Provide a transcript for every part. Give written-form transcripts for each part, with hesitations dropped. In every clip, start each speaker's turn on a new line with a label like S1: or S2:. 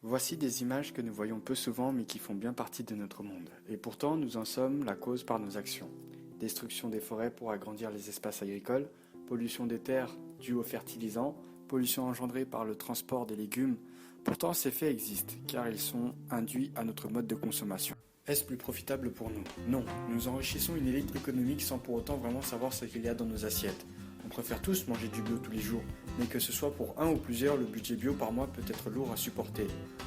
S1: Voici des images que nous voyons peu souvent mais qui font bien partie de notre monde. Et pourtant, nous en sommes la cause par nos actions. Destruction des forêts pour agrandir les espaces agricoles, pollution des terres due aux fertilisants, pollution engendrée par le transport des légumes. Pourtant, ces faits existent, car ils sont induits à notre mode de consommation. Est-ce plus profitable pour nous? Non, nous enrichissons une élite économique sans pour autant vraiment savoir ce qu'il y a dans nos assiettes. On préfère tous manger du bio tous les jours, mais que ce soit pour un ou plusieurs, le budget bio par mois peut être lourd à supporter.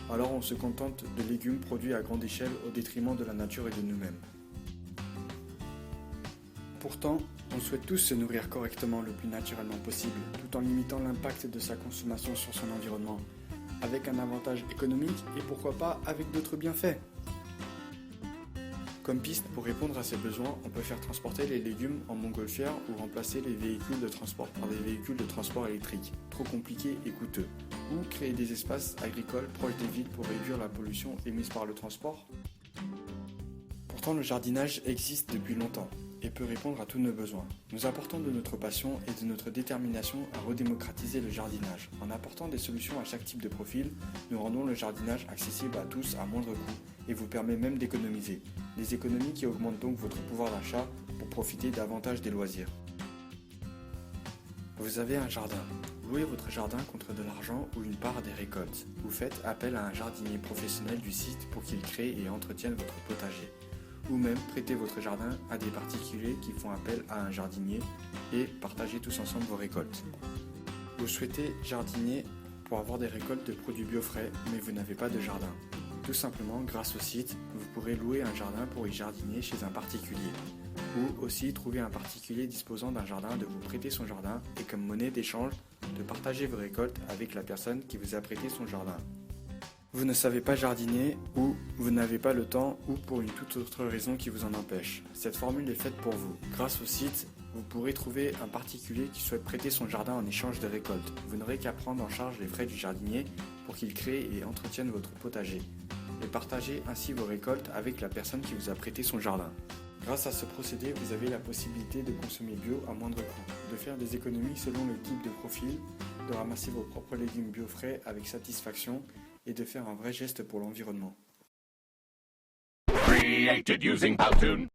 S1: Alors on se contente de légumes produits à grande échelle au détriment de la nature et de nous-mêmes. Pourtant, on souhaite tous se nourrir correctement le plus naturellement possible, tout en limitant l'impact de sa consommation sur son environnement, avec un avantage économique et pourquoi pas avec d'autres bienfaits. Comme piste pour répondre à ces besoins, on peut faire transporter les légumes en montgolfière ou remplacer les véhicules de transport par des véhicules de transport électriques, trop compliqués et coûteux, ou créer des espaces agricoles proches des villes pour réduire la pollution émise par le transport. Pourtant, le jardinage existe depuis longtemps et peut répondre à tous nos besoins. Nous apportons de notre passion et de notre détermination à redémocratiser le jardinage. En apportant des solutions à chaque type de profil, nous rendons le jardinage accessible à tous à moindre coût et vous permet même d'économiser. Des économies qui augmentent donc votre pouvoir d'achat pour profiter davantage des loisirs. Vous avez un jardin. Louez votre jardin contre de l'argent ou une part des récoltes. Vous faites appel à un jardinier professionnel du site pour qu'il crée et entretienne votre potager. Ou même prêtez votre jardin à des particuliers qui font appel à un jardinier et partagez tous ensemble vos récoltes. Vous souhaitez jardiner pour avoir des récoltes de produits bio frais, mais vous n'avez pas de jardin. Tout simplement, grâce au site, vous pourrez louer un jardin pour y jardiner chez un particulier. Ou aussi trouver un particulier disposant d'un jardin de vous prêter son jardin et comme monnaie d'échange, de partager vos récoltes avec la personne qui vous a prêté son jardin. Vous ne savez pas jardiner ou vous n'avez pas le temps ou pour une toute autre raison qui vous en empêche. Cette formule est faite pour vous. Grâce au site, vous pourrez trouver un particulier qui souhaite prêter son jardin en échange de récoltes. Vous n'aurez qu'à prendre en charge les frais du jardinier pour qu'il crée et entretienne votre potager et partager ainsi vos récoltes avec la personne qui vous a prêté son jardin. Grâce à ce procédé, vous avez la possibilité de consommer bio à moindre coût, de faire des économies selon le type de profil, de ramasser vos propres légumes bio frais avec satisfaction et de faire un vrai geste pour l'environnement.
S2: Created using Powtoon.